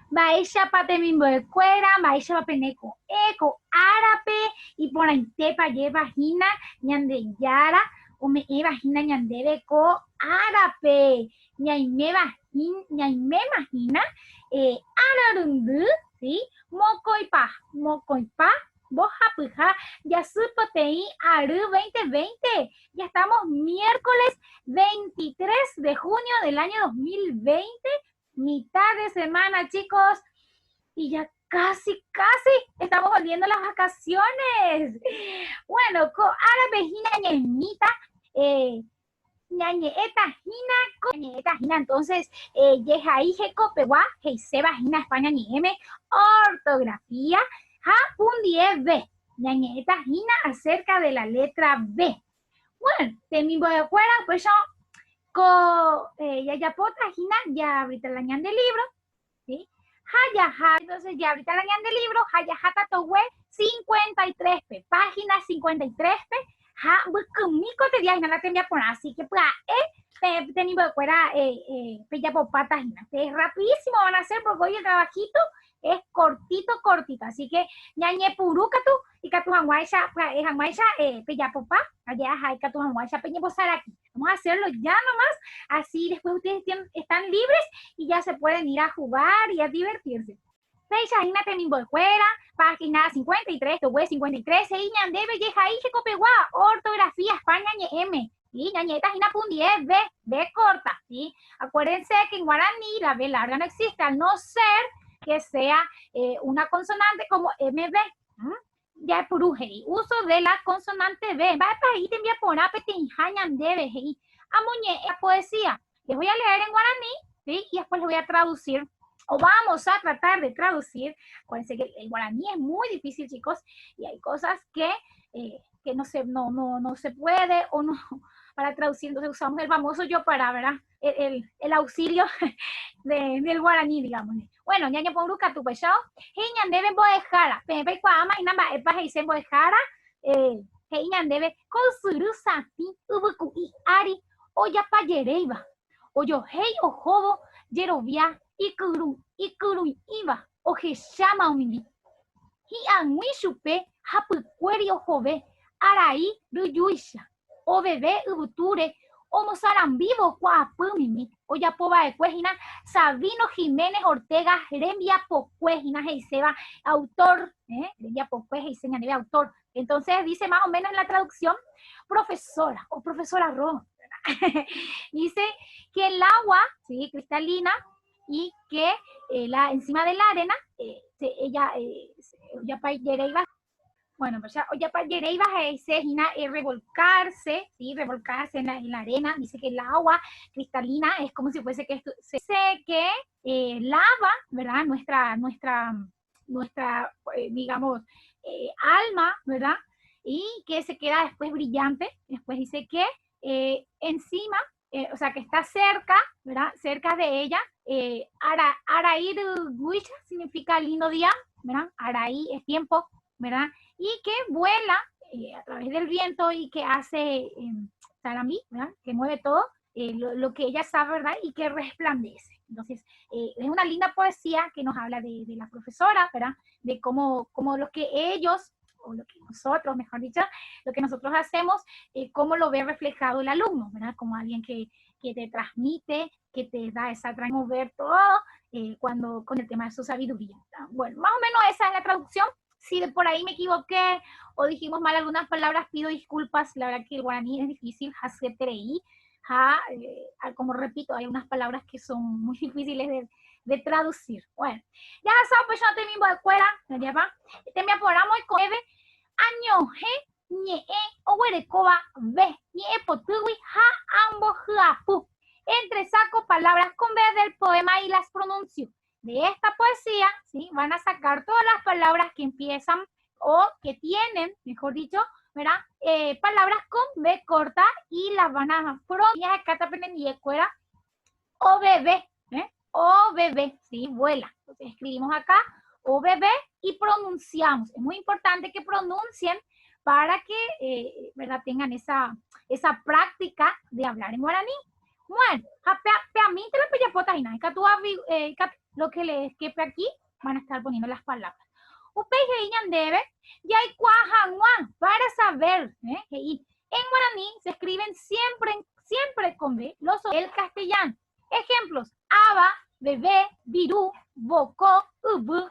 Baishapa temimboecuera, baishapa peneco eco árape y por ahí tepa lleva vagina ñande yara o me vagina ñande co árape ñaime vagina ararundu, ¿sí? Mocoipa, boja puja, ya supotei aru 2020. Ya estamos miércoles 23 de junio del año 2020, mitad de semana, chicos, y ya casi estamos volviendo a las vacaciones. Bueno, árabe hina ñemita, ñañeta hina, entonces, yejaí jecopewa, heiseba hina España nieme, ortografía, ja pundie B, ñañeta hina acerca de la letra B. Bueno, de mi voy afuera, pues yo, ya pota hina, ya ahorita la ñan del libro, ¿sí? Entonces ya ahorita la ñan del libro, Hayajata Towe 53p, página 53p, Bukumico te diga, no la tenía por así que pues, tenemos fuera, ya por patas, es rapidísimo van a hacer porque hoy el trabajito es cortito, así que ñañe puruca tú y que tu hanguaisha, ya popa, allá hay que tu hanguaisha peña posar aquí. Vamos a hacerlo ya nomás, así después ustedes están libres y ya se pueden ir a jugar y a divertirse. Fecha ina tenimbo fuera, página 53, tu web 53, ñan debe yeja y copegua, ortografía España ñe ¿sí? Ñañeta ina pundie B corta, ¿sí? Acuérdense que en guaraní la B larga no existe, al no ser que sea una consonante como MB. Ya purujei, uso de la consonante B. Va para ahí te envía por apete y hañan debe, amuñe la poesía. Les voy a leer en guaraní, ¿sí? Y después les voy a traducir. O vamos a tratar de traducir. Acuérdense que el guaraní es muy difícil, chicos, y hay cosas que no se puede o no para traducir. Entonces usamos el famoso yo para, ¿verdad? El auxilio del guaraní, digamos. Bueno, ñaña ponruca tu pechao. Hiñan debe boejara. Pepe cuama y namba epa heisen boejara. Hiñan debe konsuru sati ubuku y ari oya pa yereiba. Oyo hei ojobo yerovia ikuru iba oje shama umindi. Hi angui chupe hapukweri ojove arai ruyuisha. O bebé ubuture Homo Sarambivo, Cuapumimi, Oyapoba de Cuejina, Sabino Jiménez Ortega, Rembia Pocuejina, Heiseba, autor, Rembia Pocuejina, Heiseba, autor. Entonces dice más o menos en la traducción, profesora o profesora Ro, dice que el agua, ¿sí? Cristalina, y que encima de la arena, ella bueno, pues ya para Yereiba revolcarse, ¿sí? Revolcarse en la arena. Dice que el agua cristalina es como si fuese que sé que lava, ¿verdad? Nuestra digamos, alma, ¿verdad? Y que se queda después brillante. Después dice que encima, o sea, que está cerca, ¿verdad? Cerca de ella. Araí Guisha significa lindo día, ¿verdad? Araí es tiempo, ¿verdad? Y que vuela a través del viento y que hace Sarambí, ¿verdad? Que mueve todo lo que ella sabe, ¿verdad? Y que resplandece. Entonces, es una linda poesía que nos habla de la profesora, ¿verdad? De cómo lo que ellos, o lo que nosotros, mejor dicho, lo que nosotros hacemos, cómo lo ve reflejado el alumno, ¿verdad? Como alguien que te transmite, que te da esa mover todo con el tema de su sabiduría. Bueno, más o menos esa es la traducción. Si de por ahí me equivoqué o dijimos mal algunas palabras, pido disculpas. La verdad que el guaraní es difícil. Como repito, hay unas palabras que son muy difíciles de traducir. Bueno, ya sabes, pues yo te mismo de escuela, ya va. Te me aporamos y con año ñe owerekoba ve ñe potugui ha ambo huapu. Entre saco palabras con B del poema y las pronuncio. De esta poesía, ¿sí? Van a sacar todas las palabras que empiezan o que tienen, mejor dicho, ¿verdad? Palabras con B corta y las van a pronunciar acá también y escuela o bebé, o bebé, ¿sí? Vuela. Entonces escribimos acá o bebé y pronunciamos. Es muy importante que pronuncien para que, ¿verdad? Tengan esa práctica de hablar en guaraní. Bueno, a mí te la pilla potaina. Lo que les quepe aquí van a estar poniendo las palabras. Upeje debe, ya hay cuajanguan para saber. Y en guaraní se escriben siempre con B, el castellano. Ejemplos: aba, bebé, virú, bocó, ubu,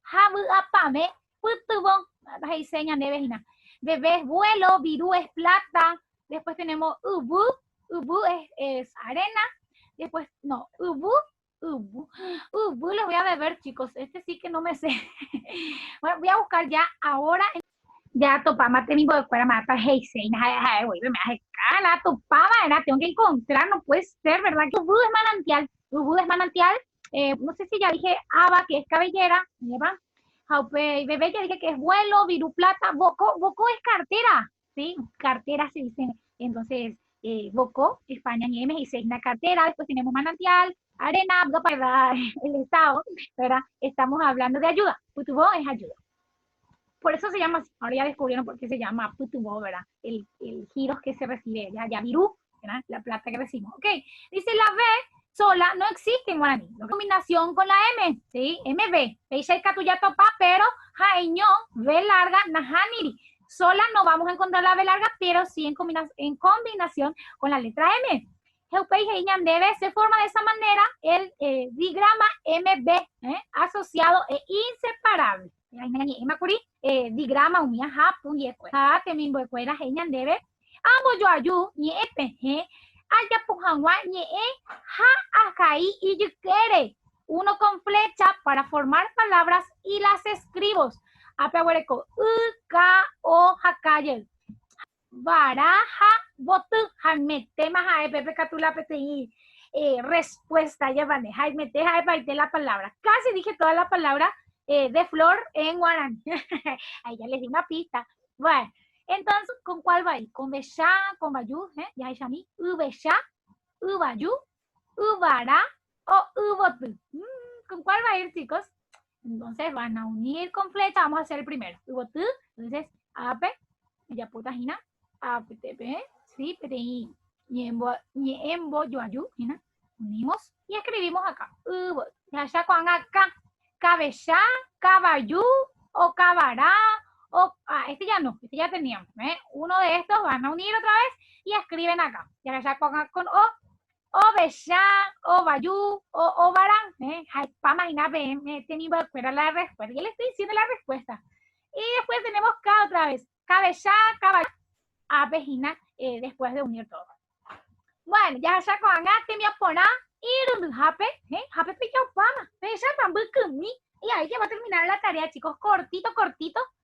jabu, apame, putubo. Ahí señan de vejina. Bebé es vuelo, virú es plata. Después tenemos ubu es arena. Después, no, ubu les voy a beber, chicos. Este sí que no me sé. Bueno, voy a buscar ya ahora. Ya topama te mismo de fuera mata heisei güey, me hace la topaba, era tengo que encontrar, no puede ser, ¿verdad? Que Ubu es manantial, no sé si ya dije aba, que es cabellera, ¿verdad? Jaupe, bebé ya dije que es vuelo, viru plata, boco es cartera, ¿sí? Cartera se dice, entonces, boco, España, y M, y una cartera, después tenemos manantial, arena, para el estado, ¿verdad? Estamos hablando de ayuda, putubo es ayuda. Por eso se llama así. Ahora ya descubrieron por qué se llama putubo, ¿verdad? El giro que se recibe, ya virú, ¿verdad? La plata que recibimos. Ok, dice la B sola no existe en guaraní. La combinación con la M, ¿sí? MB. Peixe catuya topa, pero jaeño, B larga, najaniri. Sola no vamos a encontrar la B larga, pero sí en combinación con la letra M. Debe se forma de esa manera el digrama MB, asociado e inseparable. Digrama umia ha pun yekwe ha temin boekwera heñan debe amo yo ayu ni epeje aya pujangwa ni ha akai y yukere. Uno con flecha para formar palabras y las escribo. Apehuereco ka o hakaye baraja botu hamete maja pepe catula pti respuesta ya van mete la palabra. Casi dije toda la palabra de flor en guaraní. Ahí ya les di una pista. Bueno, entonces, ¿con cuál va a ir? Con Besha, con Bayú, ya es a mí. Ubesha, Ubayú, Ubara o Ubotu. ¿Con cuál va a ir, chicos? Entonces van a unir con flecha. Vamos a hacer el primero. Ubotu, entonces, ape, ya putajina, ape, sí, pti, niembo, yoayú, unimos y escribimos acá. Ubot, ya con acá. Cabellá, caballú o cabará o este ya no, este ya teníamos, uno de estos van a unir otra vez y escriben acá, ya con o bellá, o bayú, o barán, para imaginar, me he tenido que esperar la respuesta, ya le estoy diciendo la respuesta, y después tenemos K otra vez, cabellá, caballú, avejina, después de unir todo. Bueno, ya con acá, te me opona, y jape pica pama, y ahí ya va a terminar la tarea, chicos, cortito,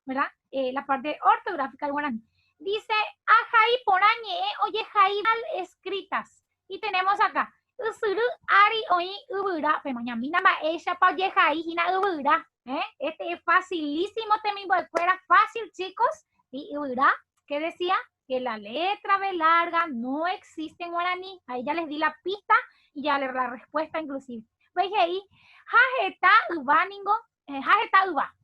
¿verdad? La parte ortográfica del guaraní. Dice, ajai porañe, oye, jai mal escritas. Y tenemos acá, usuru, ari, oi, ubura, pemañamina, ma, ella, pa, oye, jai, hina, ubura. Este es facilísimo, temimbo de fuera, fácil, chicos. Y ubura, ¿qué decía? Que la letra B larga no existe en guaraní. Ahí ya les di la pista y ya la respuesta inclusive. ¿Veis ahí? Jajeta uba ningo, jajeta uba.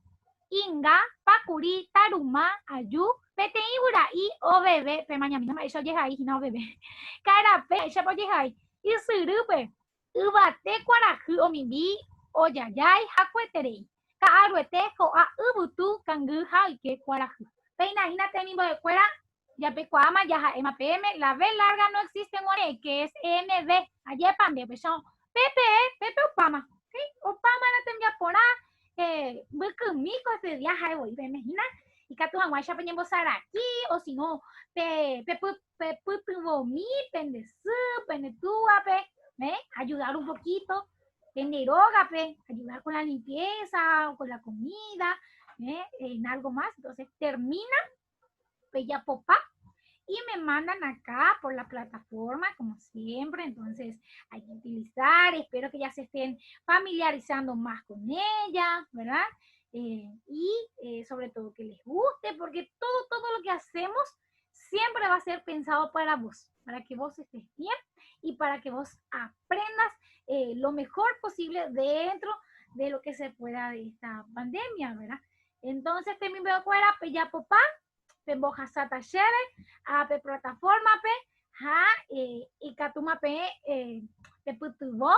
Inga, pakuri, taruma, ayu, pete ibura y o bebé, pe mañana eso llega ahí, no bebé. Carape, ella puede llegar ahí. Y surupe, ubate cuarajú o mimbi, o yayay, jacueterei. Kaaruete, jo a ubutu, kangu, jaike, cuarajú. Peina, hínate, mismo de fuera. Ya pecuama, ya PM, la B larga no existe en guaraní, que es MB. Allá pambe, pues son Pepe Opama. ¿Sí? Opama no tendría por ahí. Mico se viaja, güey, ¿te imaginas? Y que tú aguas ya peñemos aquí, o si no, mi, pendesu, penetúa, ayudar un poquito, penderoga, ayudar con la limpieza o con la comida, en algo más. Entonces termina, ya popá, y me mandan acá por la plataforma, como siempre. Entonces hay que utilizar, espero que ya se estén familiarizando más con ella, ¿verdad? Y sobre todo que les guste, porque todo lo que hacemos siempre va a ser pensado para vos, para que vos estés bien y para que vos aprendas lo mejor posible dentro de lo que se pueda de esta pandemia, ¿verdad? Entonces, te me veo fuera, ya popá, pe boja sata chévere, a pe plataforma, pe ja, y catumape, peputubo,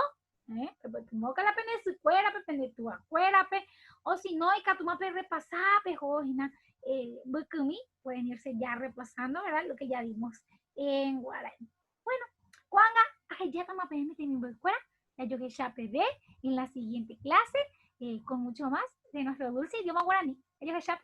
peputubo que la pende su cuera, pende tu acuérape, o si no, y catumape repasape, jojina, bukumi, pueden irse ya repasando, ¿verdad? Lo que ya vimos en guaraní. Bueno, cuanga, ya tamape, me tienen bucuera, ya yo que ya ve en la siguiente clase, con mucho más de nuestro dulce idioma guaraní. Ya que ya